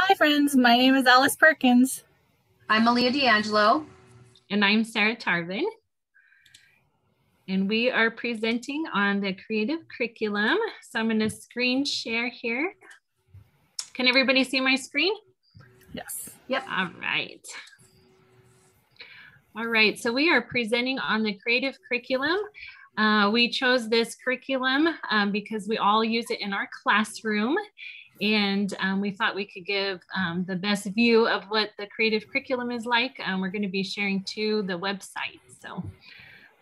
Hi friends, my name is Alice Perkins. I'm Malia D'Angelo. And I'm Sarah Tarvin. And we are presenting on the creative curriculum. So I'm going to screen share here. Can everybody see my screen? Yes. Yep. All right. All right, so we are presenting on the creative curriculum. We chose this curriculum because we all use it in our classroom. And we thought we could give the best view of what the creative curriculum is like. We're going to be sharing to the website. So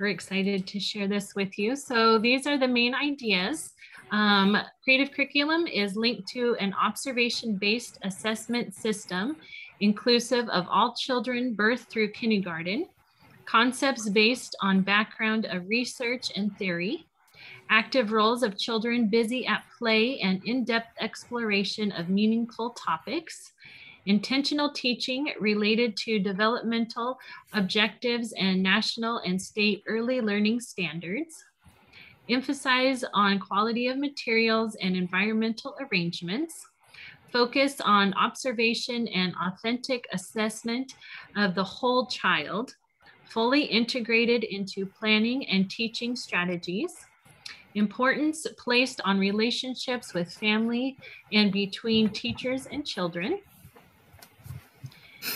we're excited to share this with you. So these are the main ideas. Creative curriculum is linked to an observation-based assessment system, inclusive of all children birth through kindergarten, concepts based on background of research and theory, active roles of children busy at play and in-depth exploration of meaningful topics, intentional teaching related to developmental objectives and national and state early learning standards, emphasize on quality of materials and environmental arrangements, focus on observation and authentic assessment of the whole child, fully integrated into planning and teaching strategies, importance placed on relationships with family and between teachers and children.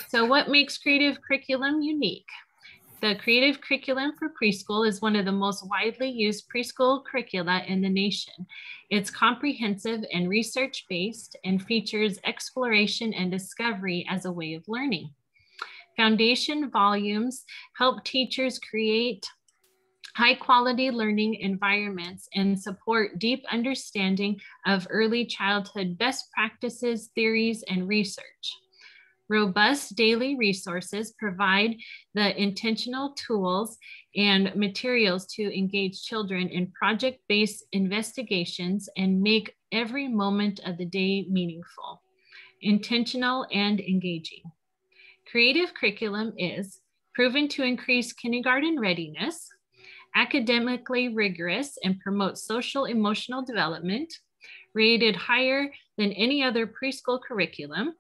So what makes creative curriculum unique? The creative curriculum for preschool is one of the most widely used preschool curricula in the nation. It's comprehensive and research-based and features exploration and discovery as a way of learning. Foundation volumes help teachers create high-quality learning environments and support deep understanding of early childhood best practices, theories, and research. Robust daily resources provide the intentional tools and materials to engage children in project-based investigations and make every moment of the day meaningful, intentional, and engaging. Creative curriculum is proven to increase kindergarten readiness, academically rigorous, and promotes social emotional development, rated higher than any other preschool curriculum,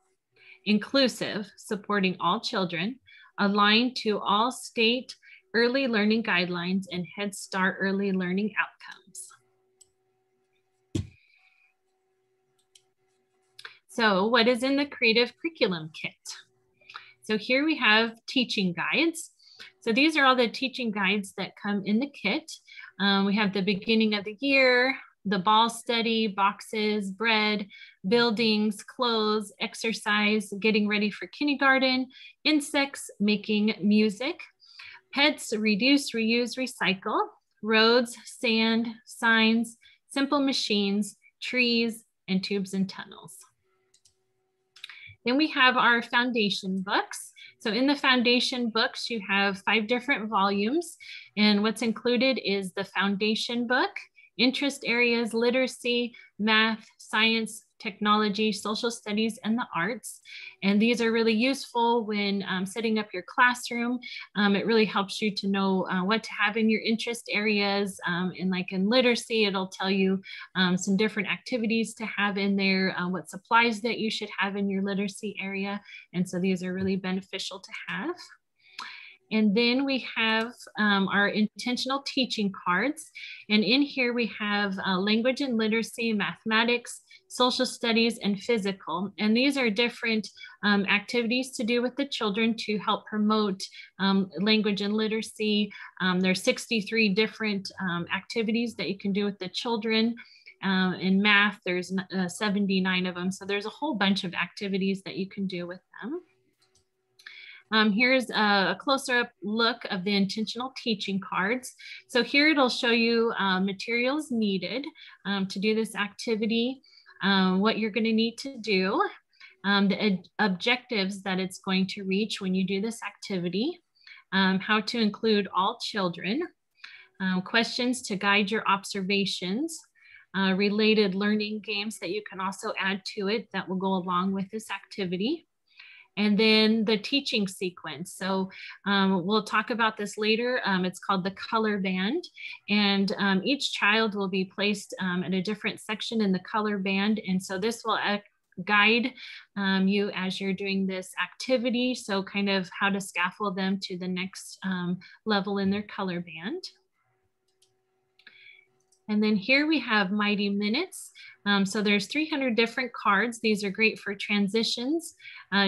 inclusive, supporting all children, aligned to all state early learning guidelines and Head Start early learning outcomes. So what is in the creative curriculum kit? So here we have teaching guides. So these are all the teaching guides that come in the kit. We have the beginning of the year, the ball study, boxes, bread, buildings, clothes, exercise, getting ready for kindergarten, insects, making music, pets, reduce, reuse, recycle, roads, sand, signs, simple machines, trees, and tubes and tunnels. Then we have our foundation books. So in the foundation books, you have 5 different volumes, and what's included is the foundation book, interest areas, literacy, math, science, technology, social studies, and the arts. And these are really useful when setting up your classroom. It really helps you to know what to have in your interest areas. And like in literacy, it'll tell you some different activities to have in there, what supplies that you should have in your literacy area. And so these are really beneficial to have. And then we have our intentional teaching cards. And in here we have language and literacy, mathematics, social studies, and physical. And these are different activities to do with the children to help promote language and literacy. There's 63 different activities that you can do with the children. In math, there's 79 of them. So there's a whole bunch of activities that you can do with them. Here's a closer up look of the intentional teaching cards. So here it'll show you materials needed to do this activity, what you're going to need to do, the objectives that it's going to reach when you do this activity, how to include all children, questions to guide your observations, related learning games that you can also add to it that will go along with this activity. And then the teaching sequence. So we'll talk about this later. It's called the color band. And each child will be placed at a different section in the color band. And so this will guide you as you're doing this activity. So kind of how to scaffold them to the next level in their color band. And then here we have Mighty Minutes. So there's 300 different cards. These are great for transitions.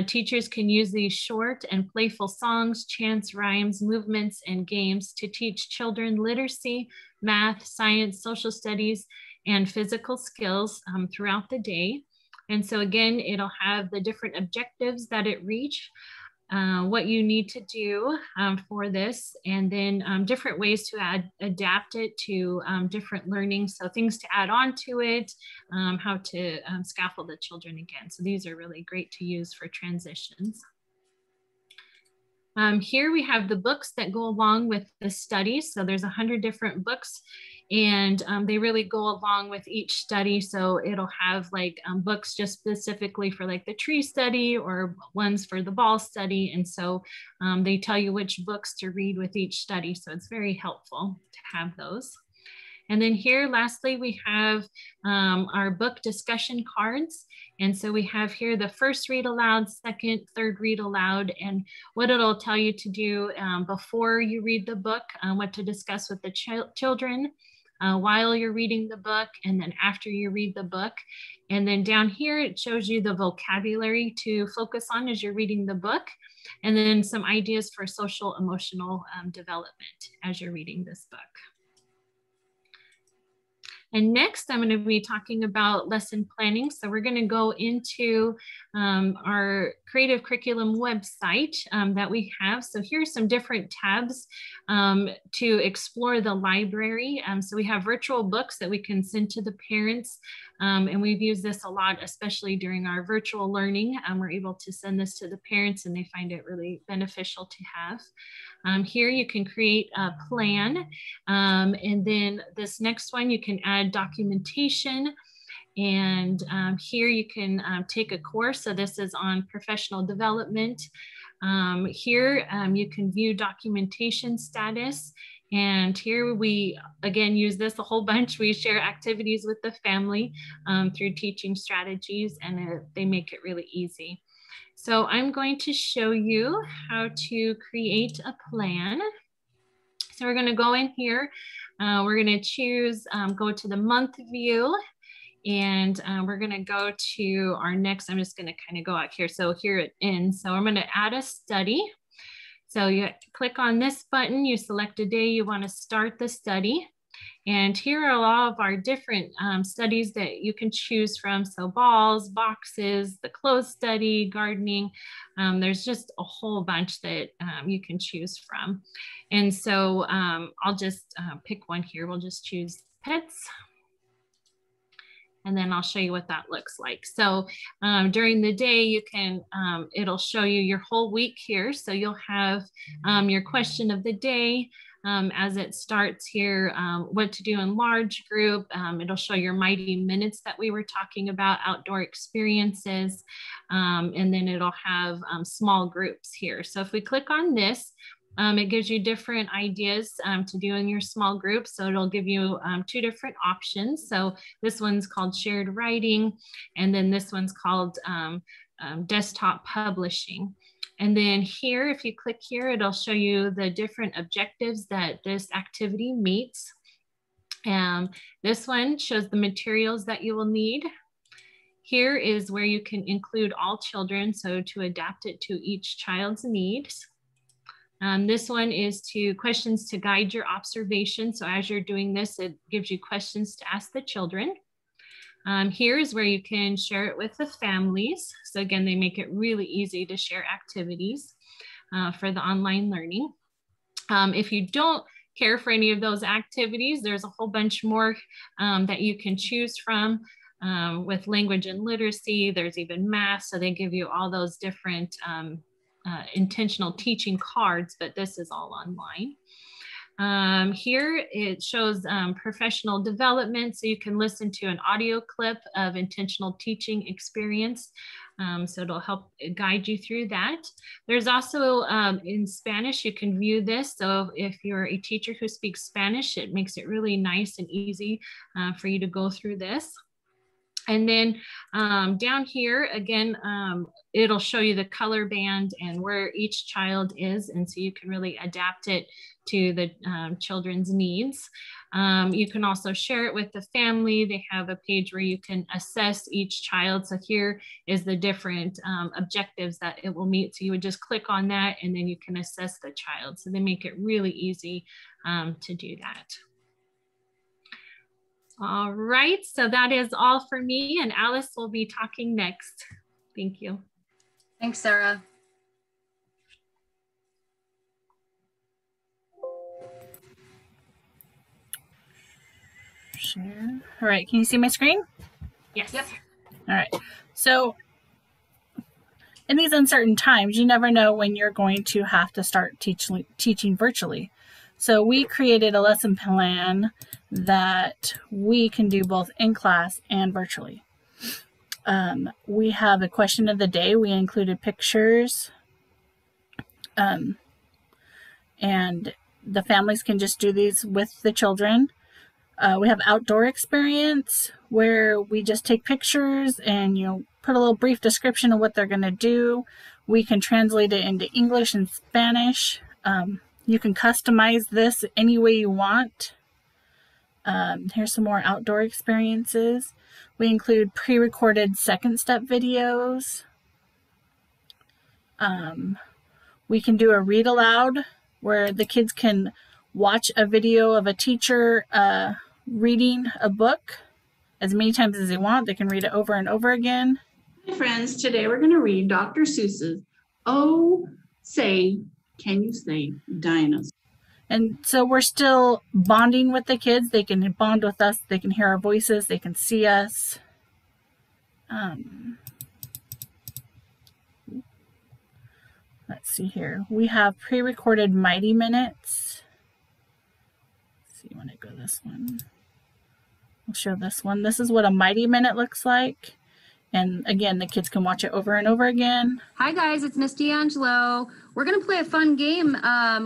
Teachers can use these short and playful songs, chants, rhymes, movements, and games to teach children literacy, math, science, social studies, and physical skills throughout the day. And so again, it'll have the different objectives that it reach, what you need to do for this, and then different ways to adapt it to different learning. So things to add on to it, how to scaffold the children again. So these are really great to use for transitions. Here we have the books that go along with the studies. So there's 100 different books, and they really go along with each study. So it'll have like books just specifically for like the tree study, or ones for the ball study. And so they tell you which books to read with each study. So it's very helpful to have those. And then here, lastly, we have our book discussion cards. And so we have here the first read aloud, second, third read aloud, and what it'll tell you to do before you read the book, what to discuss with the children while you're reading the book, and then after you read the book. And then down here, it shows you the vocabulary to focus on as you're reading the book, and then some ideas for social emotional development as you're reading this book. And next, I'm going to be talking about lesson planning. So we're going to go into our Creative Curriculum website that we have. So here's some different tabs to explore the library. So we have virtual books that we can send to the parents. And we've used this a lot, especially during our virtual learning. We're able to send this to the parents, and they find it really beneficial to have. Here you can create a plan. And then this next one, you can add documentation. And here you can take a course. So this is on professional development. Here you can view documentation status. And here we, again, use this a whole bunch. We share activities with the family through teaching strategies, and they make it really easy. So I'm going to show you how to create a plan. So we're going to go in here. We're going to choose, go to the month view, and we're going to go to our next. I'm just going to kind of go out here. So here it ends. So I'm going to add a study. So you click on this button, you select a day you want to start the study. And here are all of our different studies that you can choose from. So balls, boxes, the clothes study, gardening. There's just a whole bunch that you can choose from. And so I'll just pick one here. We'll just choose pets. And then I'll show you what that looks like. So during the day, you can, it'll show you your whole week here. So you'll have your question of the day as it starts here, what to do in large group. It'll show your Mighty Minutes that we were talking about, outdoor experiences. And then it'll have small groups here. So if we click on this, it gives you different ideas to do in your small group. So it'll give you 2 different options. So this one's called shared writing, and then this one's called desktop publishing. And then here, if you click here, it'll show you the different objectives that this activity meets. This one shows the materials that you will need. Here is where you can include all children, so to adapt it to each child's needs. This one is to questions to guide your observation. So as you're doing this, it gives you questions to ask the children. Here is where you can share it with the families. So again, they make it really easy to share activities for the online learning. If you don't care for any of those activities, there's a whole bunch more that you can choose from with language and literacy. There's even math. So they give you all those different intentional teaching cards, but this is all online. Here it shows professional development, so you can listen to an audio clip of intentional teaching experience. So it'll help guide you through that. There's also in Spanish, you can view this. So if you're a teacher who speaks Spanish, it makes it really nice and easy for you to go through this. And then down here, again, it'll show you the color band and where each child is. And so you can really adapt it to the children's needs. You can also share it with the family. They have a page where you can assess each child. So here is the different objectives that it will meet. So you would just click on that and then you can assess the child. So they make it really easy to do that. All right, so that is all for me, and Alice will be talking next. Thank you. Thanks, Sarah. Share. All right, can you see my screen? Yes. Yep. All right, so in these uncertain times, you never know when you're going to have to start teaching virtually. So we created a lesson plan that we can do both in class and virtually. We have a question of the day. We included pictures, and the families can just do these with the children. We have outdoor experience where we just take pictures and put a little brief description of what they're going to do. We can translate it into English and Spanish. You can customize this any way you want. Here's some more outdoor experiences. We include pre-recorded second step videos. We can do a read aloud where the kids can watch a video of a teacher reading a book as many times as they want. They can read it over and over again. Hi friends, today we're going to read Dr. Seuss's Oh, Say, Can You Say Dinosaur? And so we're still bonding with the kids. They can bond with us. They can hear our voices. They can see us. Let's see here. We have pre-recorded Mighty Minutes. Let's see, when I go this one. I'll show this one. This is what a Mighty Minute looks like. And again, the kids can watch it over and over again. Hi guys, it's Miss D'Angelo. We're gonna play a fun game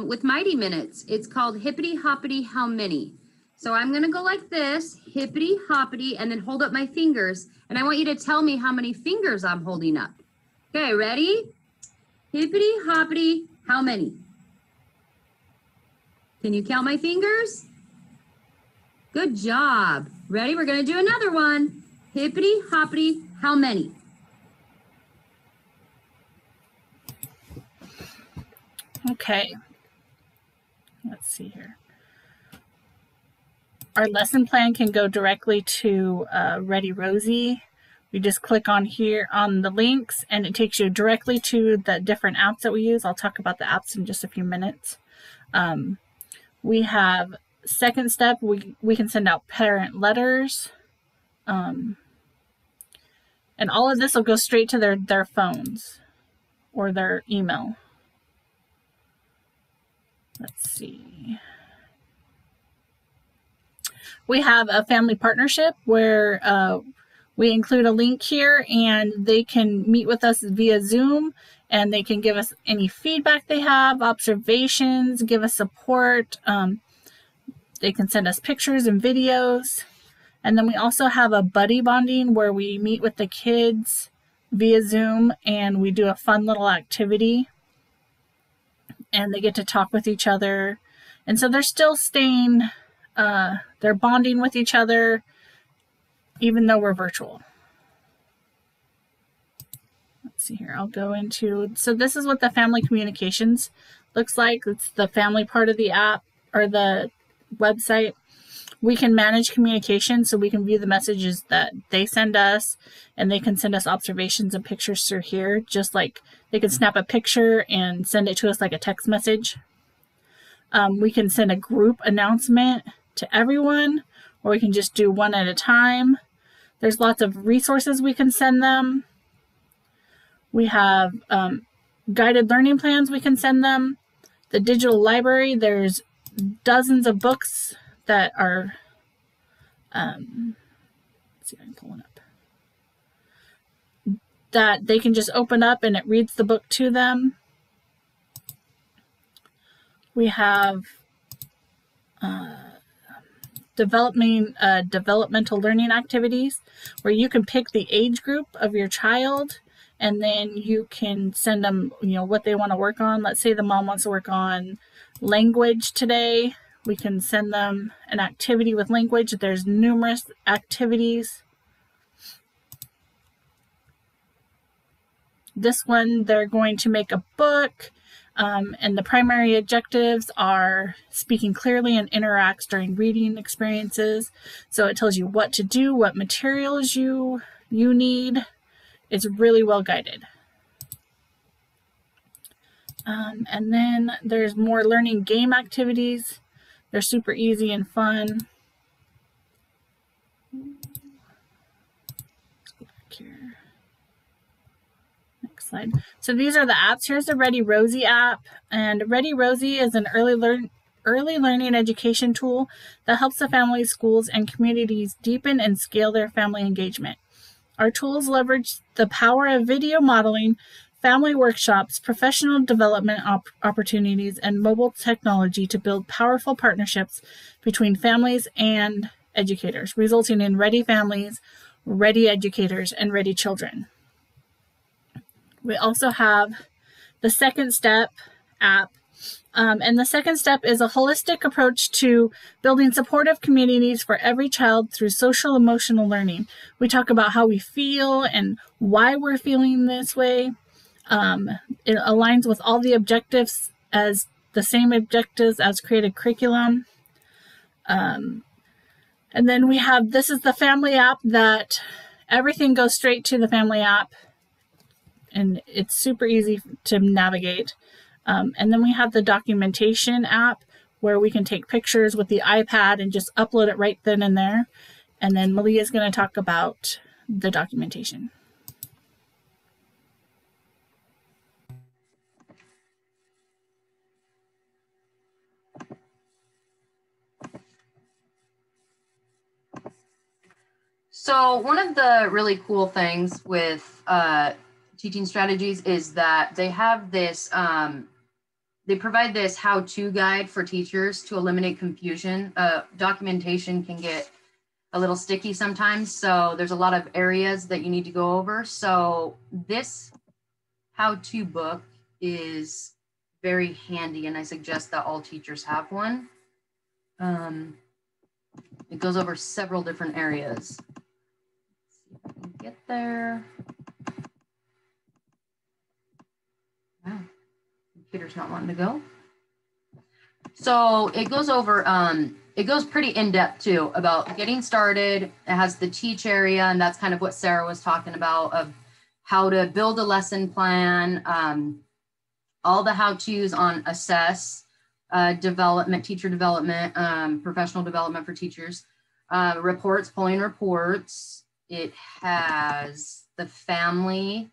with Mighty Minutes. It's called Hippity Hoppity How Many. So I'm gonna go like this, hippity hoppity, and then hold up my fingers. And I want you to tell me how many fingers I'm holding up. Okay, ready? Hippity hoppity, how many? Can you count my fingers? Good job. Ready? We're gonna do another one. Hippity hoppity, how many? Okay. Let's see here. Our lesson plan can go directly to Ready Rosie. You just click on here on the links and it takes you directly to the different apps that we use. I'll talk about the apps in just a few minutes. We have second step. We can send out parent letters. And all of this will go straight to their phones or their email. Let's see. We have a family partnership where we include a link here and they can meet with us via Zoom and they can give us any feedback they have, observations, give us support. They can send us pictures and videos. And then we also have a buddy bonding where we meet with the kids via Zoom and we do a fun little activity and they get to talk with each other. And so they're still staying, they're bonding with each other even though we're virtual. Let's see here, I'll go into, so this is what the family communications looks like. It's the family part of the app or the website. We can manage communication so we can view the messages that they send us and they can send us observations and pictures through here, just like they can snap a picture and send it to us like a text message. We can send a group announcement to everyone, or we can just do one at a time. There's lots of resources we can send them. We have guided learning plans we can send them. The digital library, there's dozens of books that are, let's see if I can pull one up, that they can just open up and it reads the book to them. We have developmental learning activities where you can pick the age group of your child, and then you can send them, what they want to work on. Let's say the mom wants to work on language today. We can send them an activity with language. There's numerous activities. This one, they're going to make a book, and the primary objectives are speaking clearly and interacts during reading experiences. So it tells you what to do, what materials you need. It's really well guided. And then there's more learning game activities. They're super easy and fun. Let's go back here. Next slide. So these are the apps. Here's the Ready Rosie app. And Ready Rosie is an early learning education tool that helps the families, schools, and communities deepen and scale their family engagement. Our tools leverage the power of video modeling, family workshops, professional development opportunities, and mobile technology to build powerful partnerships between families and educators, resulting in ready families, ready educators, and ready children. We also have the Second Step app. And the Second Step is a holistic approach to building supportive communities for every child through social emotional learning. We talk about how we feel and why we're feeling this way. It aligns with all the objectives as the same objectives as created curriculum. And then we have, this is the family app that everything goes straight to the family app, and it's super easy to navigate. And then we have the documentation app where we can take pictures with the iPad and just upload it right then and there. And then Malia is going to talk about the documentation. So one of the really cool things with teaching strategies is that they have this, they provide this how-to guide for teachers to eliminate confusion. Documentation can get a little sticky sometimes, so there's a lot of areas that you need to go over. So this how-to book is very handy, and I suggest that all teachers have one. It goes over several different areas. Let's see if I can get there. Wow, computer's not wanting to go. So it goes over, it goes pretty in-depth too about getting started. It has the teach area, and that's kind of what Sarah was talking about, of how to build a lesson plan, all the how-tos on assess, development, teacher development, professional development for teachers, reports, pulling reports. It has the family,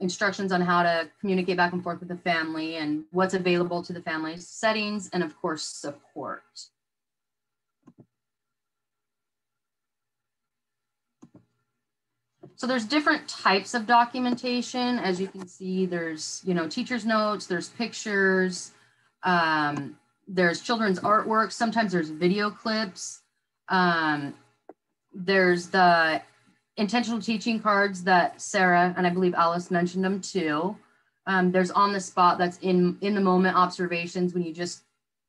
instructions on how to communicate back and forth with the family and what's available to the family's settings, and of course, support. So there's different types of documentation. As you can see, there's, teacher's notes, there's pictures, there's children's artwork, sometimes there's video clips, there's the intentional teaching cards that Sarah and I believe Alice mentioned them too. There's on the spot, that's in the moment observations, when you just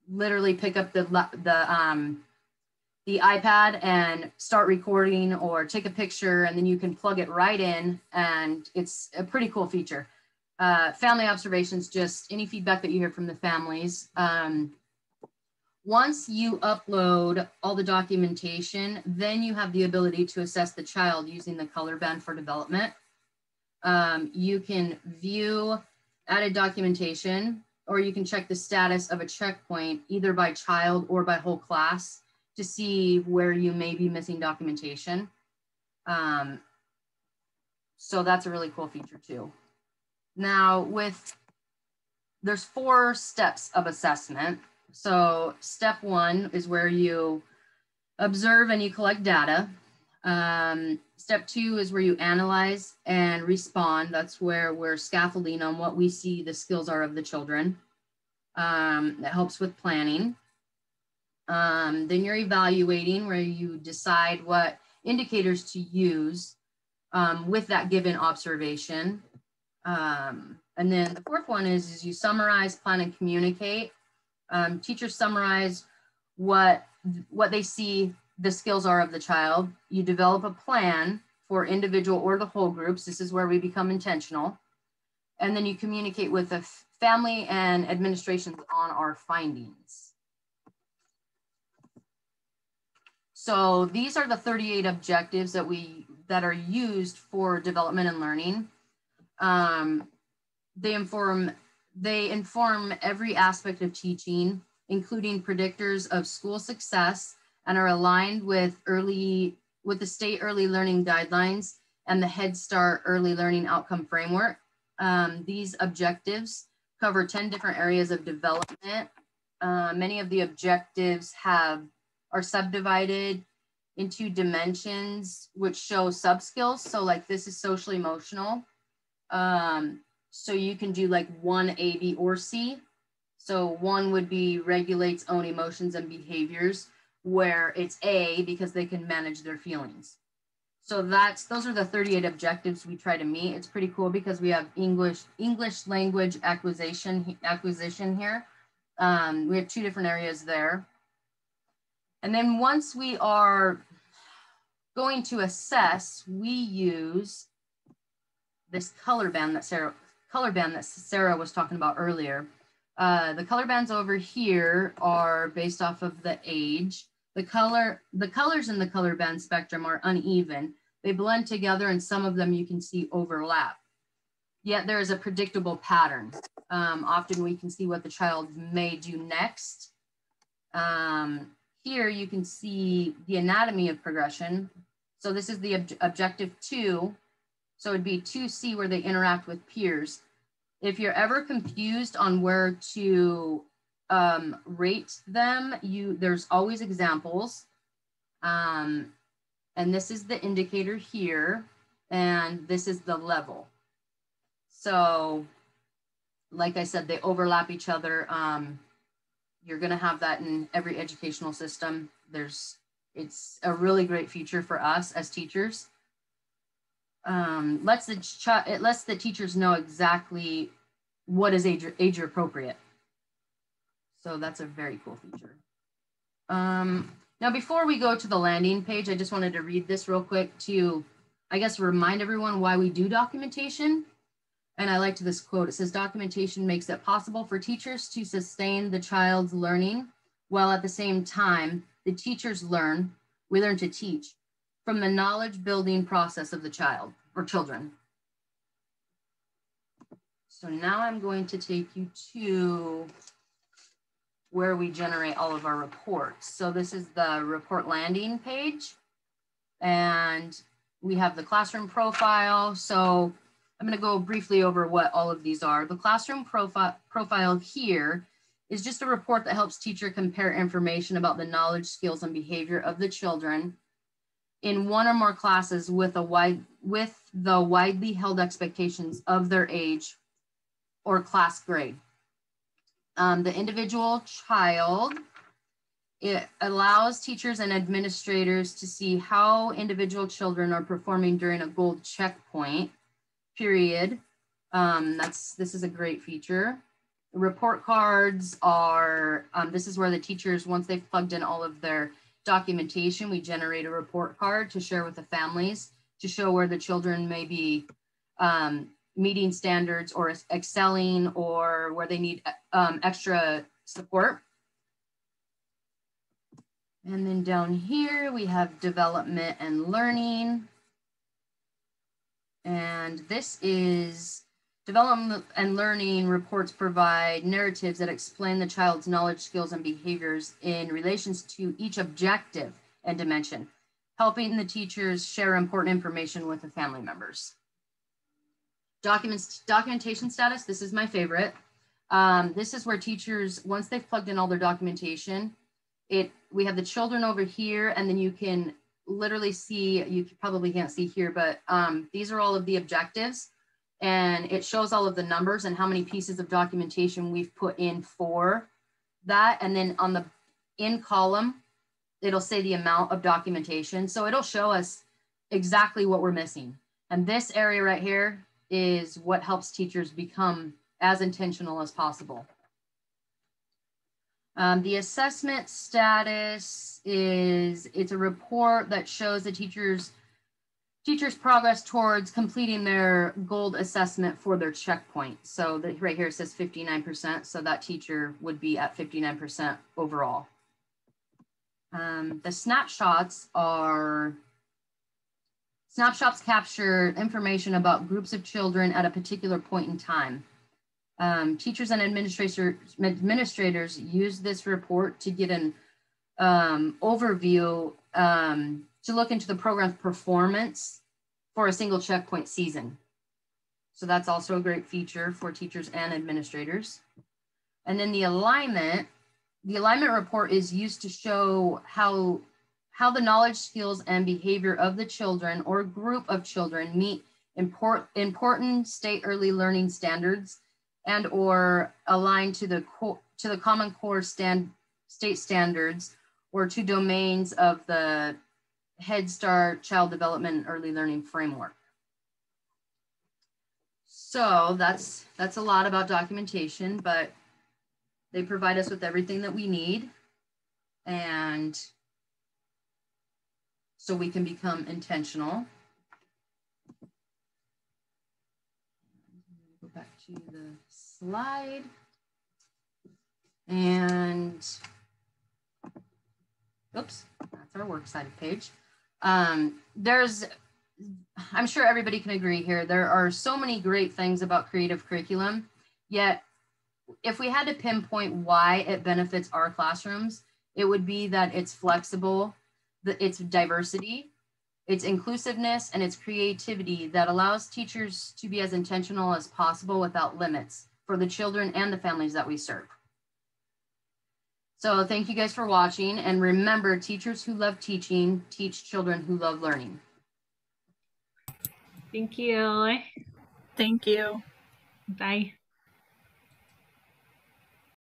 literally pick up the iPad and start recording or take a picture, and then you can plug it right in, and it's a pretty cool feature. Family observations, just any feedback that you hear from the families. Once you upload all the documentation, then you have the ability to assess the child using the color band for development. You can view added documentation, or you can check the status of a checkpoint either by child or by whole class to see where you may be missing documentation. So that's a really cool feature too. Now there's 4 steps of assessment. So step 1 is where you observe and you collect data. Step 2 is where you analyze and respond. That's where we're scaffolding on what we see the skills are of the children. That helps with planning. Then you're evaluating, where you decide what indicators to use with that given observation. And then the fourth one is you summarize, plan, and communicate. Teachers summarize what they see the skills are of the child. You develop a plan for individual or the whole groups. This is where we become intentional. And then you communicate with the family and administrations on our findings. So these are the 38 objectives that are used for development and learning. They inform every aspect of teaching, including predictors of school success, and are aligned with the state early learning guidelines and the Head Start early learning outcome framework. These objectives cover 10 different areas of development. Many of the objectives are subdivided into dimensions which show sub-skills. So like this is social emotional. So you can do like 1 A, B, or C. So 1 would be regulates own emotions and behaviors, where it's A because they can manage their feelings. So those are the 38 objectives we try to meet. It's pretty cool because we have English language acquisition here. We have 2 different areas there. And then once we are going to assess, we use this color band that Sarah was talking about earlier. The color bands over here are based off of the age. The colors in the color band spectrum are uneven. They blend together, and some of them you can see overlap. Yet there is a predictable pattern. Often we can see what the child may do next. Here you can see the anatomy of progression. So this is the objective 2. So it'd be 2C, where they interact with peers. If you're ever confused on where to rate them, there's always examples. And this is the indicator here, and this is the level. So like I said, they overlap each other. You're gonna have that in every educational system. It's a really great feature for us as teachers. It lets the teachers know exactly what is age appropriate. So that's a very cool feature. Now, before we go to the landing page, I just wanted to read this real quick to, I guess, remind everyone why we do documentation. And I liked this quote. It says, documentation makes it possible for teachers to sustain the child's learning, while at the same time, the teachers we learn to teach from the knowledge building process of the child or children. So now I'm going to take you to where we generate all of our reports. So this is the report landing page, and we have the classroom profile. So I'm going to go briefly over what all of these are. The classroom profile here is just a report that helps teacher compare information about the knowledge, skills, and behavior of the children in 1 or more classes with the widely held expectations of their age or class grade. The individual child, it allows teachers and administrators to see how individual children are performing during a gold checkpoint period. This is a great feature. The report cards are, this is where the teachers, once they've plugged in all of their documentation, we generate a report card to share with the families to show where the children may be meeting standards or excelling, or where they need extra support. And then down here, we have development and learning. And this is development and learning reports provide narratives that explain the child's knowledge, skills, and behaviors in relations to each objective and dimension, helping the teachers share important information with the family members. Documentation status, this is my favorite. This is where teachers, once they've plugged in all their documentation, we have the children over here, and then you can literally see, you probably can't see here, but these are all of the objectives, and it shows all of the numbers and how many pieces of documentation we've put in for that. And then in column, it'll say the amount of documentation. So it'll show us exactly what we're missing. And this area right here is what helps teachers become as intentional as possible. The assessment status it's a report that shows the teachers' progress towards completing their gold assessment for their checkpoint. So right here it says 59%. So that teacher would be at 59% overall. The snapshots capture information about groups of children at a particular point in time. Teachers and administrators use this report to get an overview to look into the program's performance for a single checkpoint season. So that's also a great feature for teachers and administrators. And then the alignment report is used to show how the knowledge, skills, and behavior of the children or group of children meet important state early learning standards and or align to the Common Core state standards or to domains of the Head Start Child Development and Early Learning Framework. So that's a lot about documentation, but they provide us with everything that we need, and so we can become intentional. Go back to the slide. And oops, that's our works cited page. I'm sure everybody can agree here, there are so many great things about creative curriculum, yet if we had to pinpoint why it benefits our classrooms, it would be that it's flexible, its diversity, its inclusiveness, and its creativity that allows teachers to be as intentional as possible without limits for the children and the families that we serve. So thank you guys for watching, and remember, teachers who love teaching teach children who love learning. Thank you. Thank you. Bye.